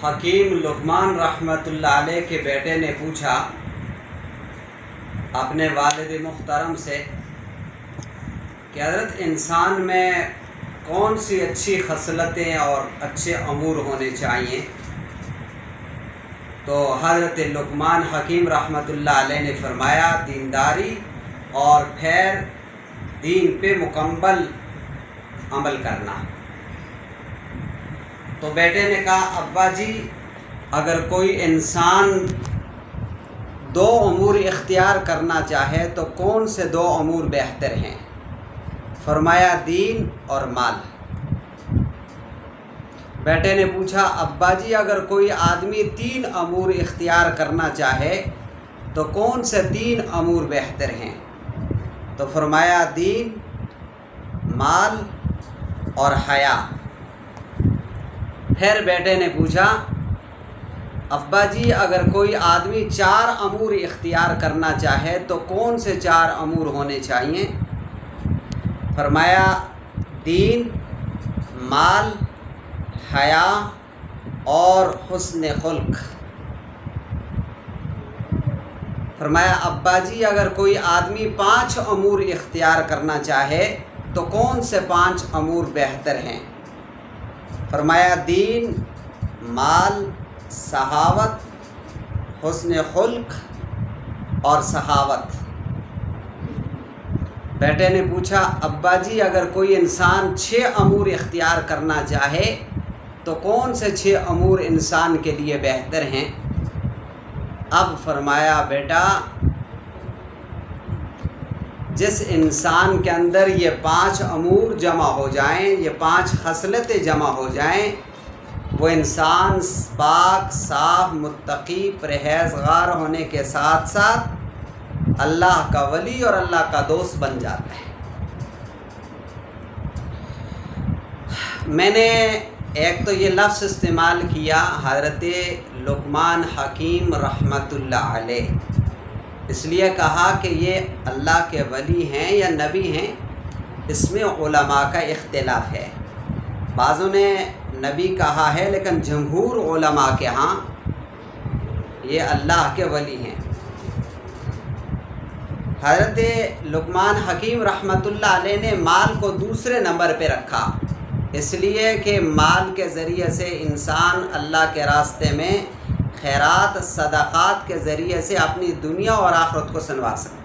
حکیم لقمان رحمۃ اللہ علیہ کے بیٹے نے پوچھا اپنے والد محترم سے کہ حضرت انسان میں کون سی اچھی خصلتیں اور اچھے امور ہونے چاہیے؟ تو حضرت لقمان حکیم رحمۃ اللہ علیہ نے فرمایا دینداری اور پھر دین پہ مکمل عمل کرنا۔ تو بیٹے نے کہا ابا جی اگر کوئی انسان دو امور اختیار کرنا چاہے تو کون سے دو امور بہتر ہیں؟ فرمایا دین اور مال۔ بیٹے نے پوچھا ابا جی اگر کوئی آدمی تین امور اختیار کرنا چاہے تو کون سے تین امور بہتر ہیں؟ تو فرمایا دین، مال اور حیا۔ پھر بیٹے نے پوچھا ابا جی اگر کوئی آدمی چار امور اختیار کرنا چاہے تو کون سے چار امور ہونے چاہیے؟ فرمایا دین، مال، حیا اور حسن خلق۔ فرمایا ابا جی اگر کوئی آدمی پانچ امور اختیار کرنا چاہے تو کون سے پانچ امور بہتر ہیں؟ فرمایا دین، مال، سخاوت، حسن خلق اور سخاوت۔ بیٹے نے پوچھا ابا جی اگر کوئی انسان 6 امور اختیار کرنا چاہے تو کون سے 6 امور انسان کے لیے بہتر ہیں؟ اب فرمایا بیٹا جس انسان کے اندر یہ 5 امور جمع ہو جائیں، یہ 5 خصلتیں جمع ہو جائیں، وہ انسان پاک، صاف، متقی، پرہیزگار ہونے کے ساتھ ساتھ اللہ کا ولی اور اللہ کا دوست بن جاتا ہے۔ میں نے ایک تو یہ لفظ استعمال کیا حضرت لقمان حکیم رحمۃ اللہ علیہ، اس لیے کہا کہ یہ اللہ کے ولی ہیں یا نبی ہیں، اس میں علماء کا اختلاف ہے۔ بعضوں نے نبی کہا ہے لیکن جمہور علماء کے ہاں یہ اللہ کے ولی ہیں۔ حضرت لقمان حکیم رحمۃ اللہ علیہ نے مال کو دوسرے نمبر پہ رکھا، اس لیے کہ مال کے ذریعے سے انسان اللہ کے راستے میں خیرات، صدقات کے ذریعے سے اپنی دنیا اور آخرت کو سنوار سکتا ہے۔